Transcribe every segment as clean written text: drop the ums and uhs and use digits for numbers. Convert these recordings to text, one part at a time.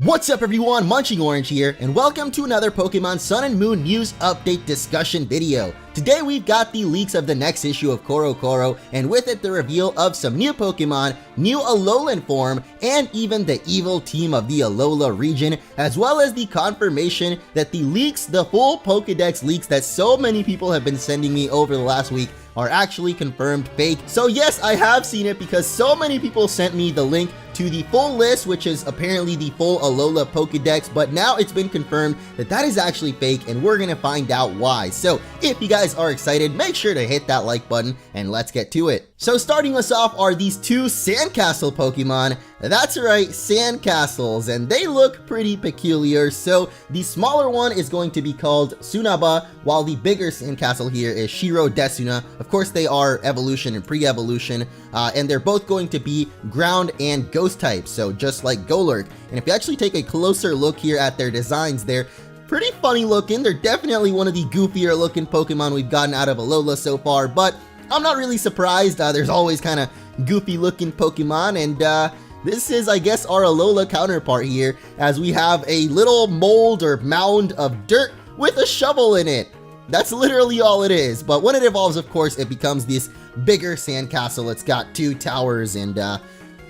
What's up everyone, MunchingOrange here, and welcome to another Pokemon Sun and Moon news update discussion video. Today we've got the leaks of the next issue of CoroCoro, and with it the reveal of some new Pokemon, new Alolan form, and even the evil team of the Alola region, as well as the confirmation that the leaks, the full Pokedex leaks that so many people have been sending me over the last week are actually confirmed fake. So yes, I have seen it because so many people sent me the link to the full list, which is apparently the full Alola Pokedex, but now it's been confirmed that that is actually fake, and we're gonna find out why. So if you guys are excited, make sure to hit that like button and let's get to it. So starting us off are these two Sandcastle Pokemon. That's right, Sandcastles, and they look pretty peculiar. So the smaller one is going to be called Sunaba, while the bigger Sandcastle here is Shiro Desuna. Of course, they are evolution and pre-evolution, and they're both going to be ground and ghost types, so just like Golurk. And if you actually take a closer look here at their designs, they're pretty funny looking. They're definitely one of the goofier looking Pokemon we've gotten out of Alola so far, but I'm not really surprised. There's always kind of goofy looking Pokemon, and this is, I guess, our Alola counterpart here, as we have a little mold or mound of dirt with a shovel in it. That's literally all it is, but when it evolves, of course, it becomes this bigger Sandcastle. It's got two towers and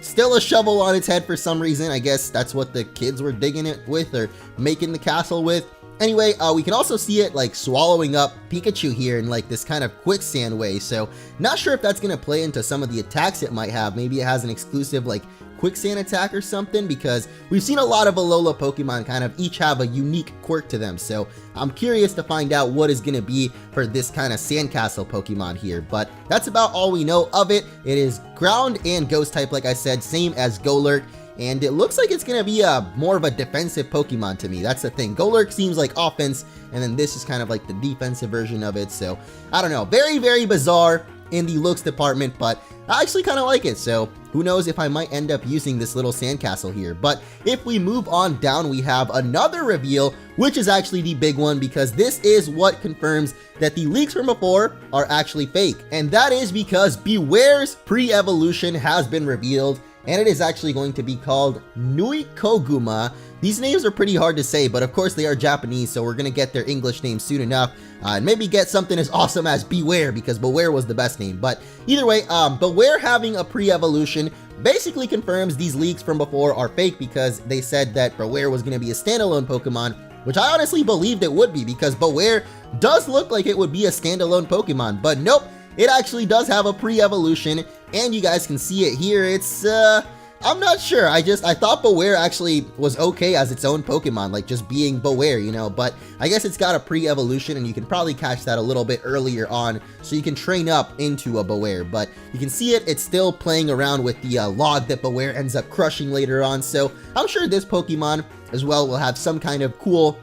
still a shovel on its head for some reason. I guess that's what the kids were digging it with or making the castle with. Anyway, we can also see it like swallowing up Pikachu here in like this kind of quicksand way. So not sure if that's going to play into some of the attacks it might have. Maybe it has an exclusive like quicksand attack or something, because we've seen a lot of Alola Pokemon kind of each have a unique quirk to them. So I'm curious to find out what is going to be for this kind of Sandcastle Pokemon here. But that's about all we know of it. It is ground and ghost type, like I said, same as Golurk. And it looks like it's going to be more of a defensive Pokemon to me. That's the thing. Golurk seems like offense, and then this is kind of like the defensive version of it. So, I don't know. Very, very bizarre in the looks department, but I actually kind of like it. So, who knows if I might end up using this little Sandcastle here. But if we move on down, we have another reveal, which is actually the big one, because this is what confirms that the leaks from before are actually fake. And that is because Beware's pre-evolution has been revealed, and it is actually going to be called Nui Koguma. These names are pretty hard to say, but of course they are Japanese, so we're gonna get their English names soon enough, and maybe get something as awesome as Beware, because Beware was the best name. But either way, Beware having a pre-evolution basically confirms these leaks from before are fake, because they said that Beware was gonna be a standalone Pokemon, which I honestly believed it would be, because Beware does look like it would be a standalone Pokemon, but nope. It actually does have a pre-evolution, and you guys can see it here. It's, I'm not sure. I thought Beware actually was okay as its own Pokemon, like just being Beware, you know, but I guess it's got a pre-evolution, and you can probably catch that a little bit earlier on, so you can train up into a Beware. But you can see it's still playing around with the log that Beware ends up crushing later on, so I'm sure this Pokemon as well will have some kind of cool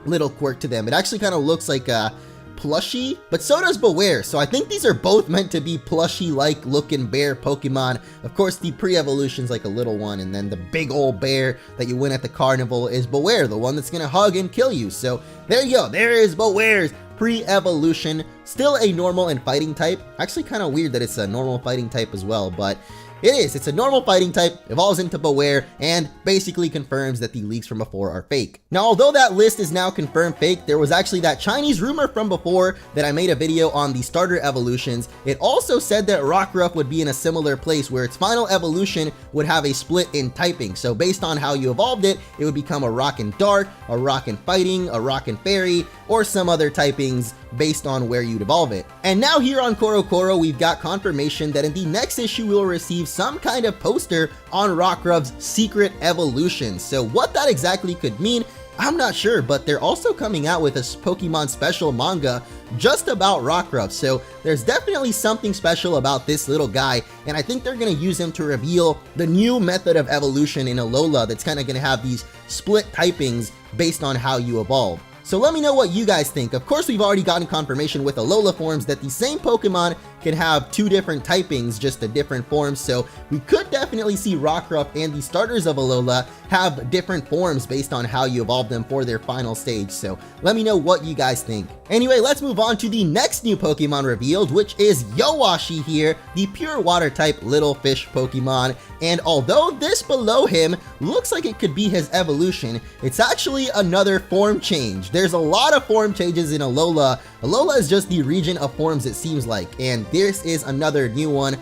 little quirk to them. It actually kind of looks like a plushie, but so does Beware, so I think these are both meant to be plushie-like looking bear Pokemon. Of course, the pre-evolution's like a little one, and then the big old bear that you win at the carnival is Beware, the one that's gonna hug and kill you. So there you go, there is Beware's pre-evolution. Still a normal and fighting type. Actually kind of weird that it's a normal fighting type as well, but it's a normal fighting type, evolves into Beware, and basically confirms that the leaks from before are fake. Now, although that list is now confirmed fake, there was actually that Chinese rumor from before that I made a video on the starter evolutions. It also said that Rockruff would be in a similar place where its final evolution would have a split in typing. So based on how you evolved it, it would become a Rock and Dark, a Rock and Fighting, a Rock and Fairy, or some other typings based on where you'd evolve it. And now here on CoroCoro, we've got confirmation that in the next issue we'll receive some kind of poster on Rockruff's secret evolution. So what that exactly could mean, I'm not sure, but they're also coming out with a Pokemon special manga just about Rockruff, so there's definitely something special about this little guy, and I think they're going to use him to reveal the new method of evolution in Alola that's kind of going to have these split typings based on how you evolve. So let me know what you guys think. Of course, we've already gotten confirmation with Alola forms that the same Pokemon can have two different typings, just a different form, so we could definitely see Rockruff and the starters of Alola have different forms based on how you evolve them for their final stage, so let me know what you guys think. Anyway, let's move on to the next new Pokemon revealed, which is Yowashi here, the pure water type little fish Pokemon, and although this below him looks like it could be his evolution, it's actually another form change. There's a lot of form changes in Alola. Alola is just the region of forms, it seems like, and this is another new one,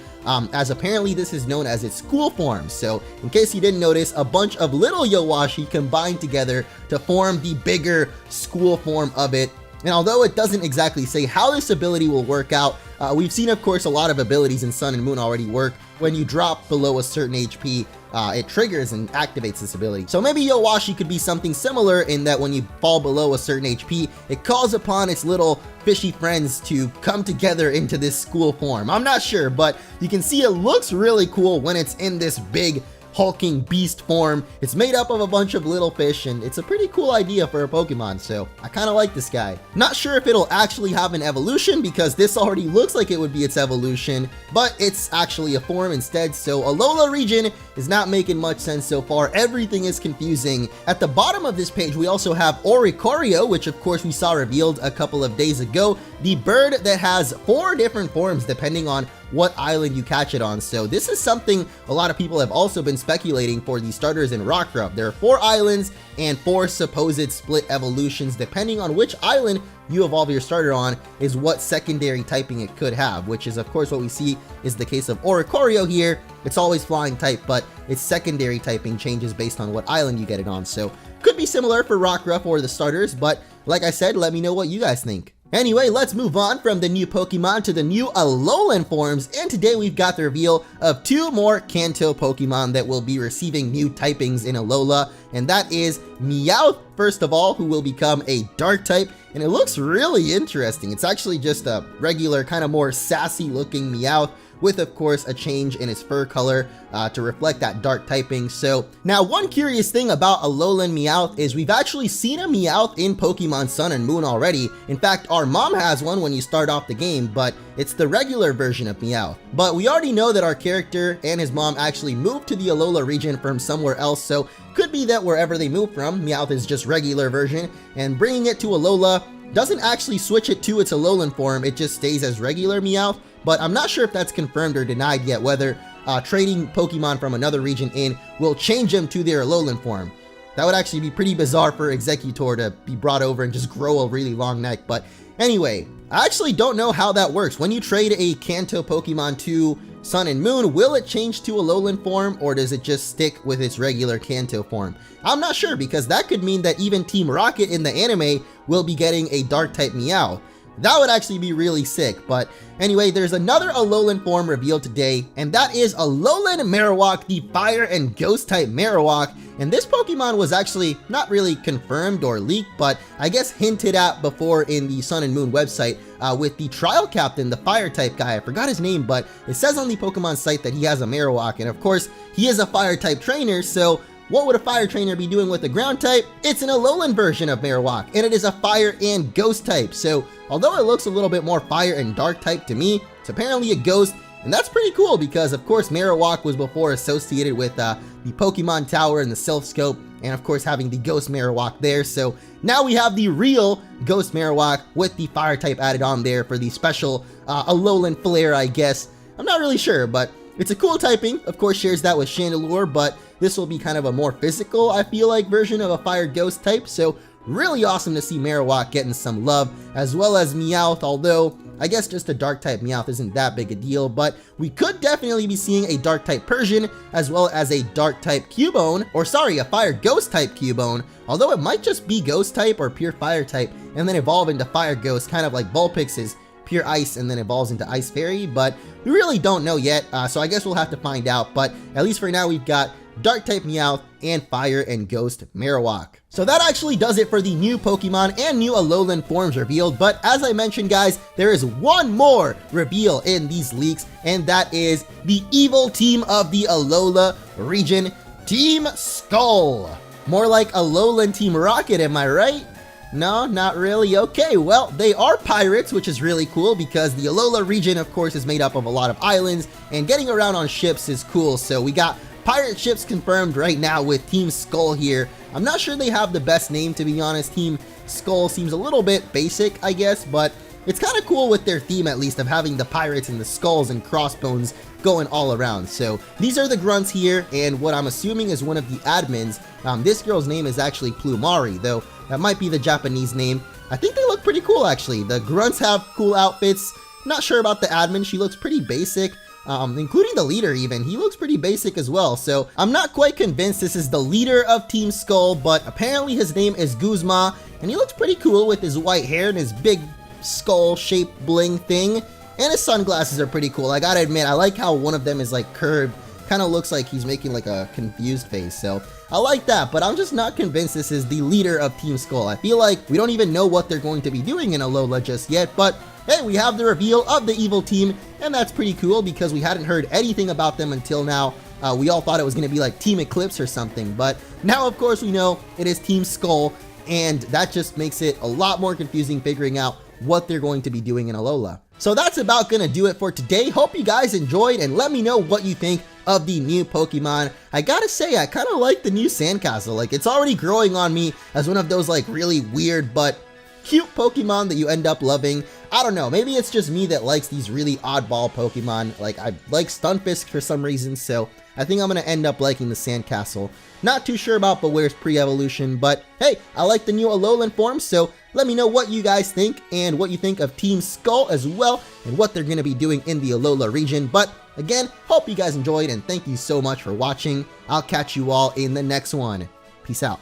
as apparently this is known as its school form. So in case you didn't notice, a bunch of little Yowashi combined together to form the bigger school form of it. And although it doesn't exactly say how this ability will work out, we've seen, of course, a lot of abilities in Sun and Moon already work. When you drop below a certain HP, it triggers and activates this ability. So maybe Yowashi could be something similar in that when you fall below a certain HP, it calls upon its little fishy friends to come together into this school form. I'm not sure, but you can see it looks really cool when it's in this big hulking beast form. It's made up of a bunch of little fish, and it's a pretty cool idea for a Pokemon, so I kind of like this guy. Not sure if it'll actually have an evolution, because this already looks like it would be its evolution, but it's actually a form instead, so Alola region is not making much sense so far. Everything is confusing. At the bottom of this page, we also have Oricorio, which of course we saw revealed a couple of days ago, the bird that has 4 different forms depending on what island you catch it on. So this is something a lot of people have also been speculating for the starters in Rockruff. There are 4 islands and 4 supposed split evolutions. Depending on which island you evolve your starter on is what secondary typing it could have, which is of course what we see is the case of Oricorio here. It's always flying type, but its secondary typing changes based on what island you get it on. So could be similar for Rockruff or the starters, but like I said, let me know what you guys think. Anyway, let's move on from the new Pokemon to the new Alolan forms, and today we've got the reveal of 2 more Kanto Pokemon that will be receiving new typings in Alola, and that is Meowth, first of all, who will become a Dark type, and it looks really interesting. It's actually just a regular, kind of more sassy looking Meowth, with of course a change in its fur color to reflect that dark typing. So now one curious thing about Alolan Meowth is we've actually seen a Meowth in Pokemon Sun and Moon already. In fact, our mom has one when you start off the game, but it's the regular version of Meowth. But we already know that our character and his mom actually moved to the Alola region from somewhere else, so could be that wherever they moved from, Meowth is just regular version, and bringing it to Alola doesn't actually switch it to its Alolan form, it just stays as regular Meowth. But I'm not sure if that's confirmed or denied yet, whether trading Pokemon from another region in will change them to their Alolan form. That would actually be pretty bizarre for Exeggutor to be brought over and just grow a really long neck. But anyway, I actually don't know how that works. When you trade a Kanto Pokemon to Sun and Moon, will it change to Alolan form, or does it just stick with its regular Kanto form? I'm not sure, because that could mean that even Team Rocket in the anime will be getting a Dark type Meow. That would actually be really sick. But anyway, there's another Alolan form revealed today, and that is Alolan Marowak, the Fire and Ghost type Marowak. And this Pokemon was actually not really confirmed or leaked, but I guess hinted at before in the Sun and Moon website with the trial captain, the Fire type guy. I forgot his name, but it says on the Pokemon site that he has a Marowak, and of course he is a Fire type trainer, so what would a Fire trainer be doing with a ground type? It's an Alolan version of Marowak, and it is a Fire and Ghost type. So although it looks a little bit more Fire and Dark type to me, it's apparently a Ghost, and that's pretty cool because of course Marowak was before associated with the Pokemon Tower and the Silph Scope, and of course having the Ghost Marowak there. So now we have the real Ghost Marowak with the Fire type added on there for the special Alolan flair, I guess. I'm not really sure, but it's a cool typing. Of course shares that with Chandelure, but this will be kind of a more physical, I feel like, version of a Fire Ghost type. So really awesome to see Marowak getting some love, as well as Meowth, although I guess just a Dark type Meowth isn't that big a deal, but we could definitely be seeing a Dark type Persian, as well as a Dark type Cubone, or sorry, a Fire Ghost type Cubone, although it might just be Ghost type or pure Fire type, and then evolve into Fire Ghost, kind of like Vulpix is pure Ice and then evolves into Ice Fairy, but we really don't know yet, so I guess we'll have to find out. But at least for now, we've got Dark type Meowth and Fire and Ghost Marowak. So that actually does it for the new Pokemon and new Alolan forms revealed, but as I mentioned guys, there is one more reveal in these leaks, and that is the evil team of the Alola region, Team Skull. More like Alolan Team Rocket, am I right? No, not really. Okay, well, they are pirates, which is really cool because the Alola region, of course, is made up of a lot of islands, and getting around on ships is cool. So we got pirate ships confirmed right now with Team Skull here. I'm not sure they have the best name, to be honest. Team Skull seems a little bit basic, I guess, but it's kind of cool with their theme, at least, of having the pirates and the skulls and crossbones going all around. So these are the grunts here, and what I'm assuming is one of the admins. This girl's name is actually Plumari, though that might be the Japanese name. I think they look pretty cool, actually. The grunts have cool outfits. Not sure about the admin. She looks pretty basic. Including the leader even. He looks pretty basic as well, so I'm not quite convinced this is the leader of Team Skull, but apparently his name is Guzma, and he looks pretty cool with his white hair and his big skull-shaped bling thing, and his sunglasses are pretty cool. I gotta admit, I like how one of them is like curved, kind of looks like he's making like a confused face, so I like that, but I'm just not convinced this is the leader of Team Skull. I feel like we don't even know what they're going to be doing in Alola just yet, but hey, we have the reveal of the evil team, and that's pretty cool because we hadn't heard anything about them until now. We all thought it was going to be like Team Eclipse or something, but now of course we know it is Team Skull, and that just makes it a lot more confusing figuring out what they're going to be doing in Alola. So that's about going to do it for today. Hope you guys enjoyed, and let me know what you think of the new Pokemon. I gotta say, I kind of like the new Sandcastle. Like, it's already growing on me as one of those like really weird but cute Pokemon that you end up loving. I don't know, maybe it's just me that likes these really oddball Pokemon. Like, I like Stunfisk for some reason, so I think I'm gonna end up liking the Sandcastle. Not too sure about Bewear's pre-evolution, but hey, I like the new Alolan form, so let me know what you guys think and what you think of Team Skull as well, and what they're gonna be doing in the Alola region. But again, hope you guys enjoyed, and thank you so much for watching. I'll catch you all in the next one. Peace out.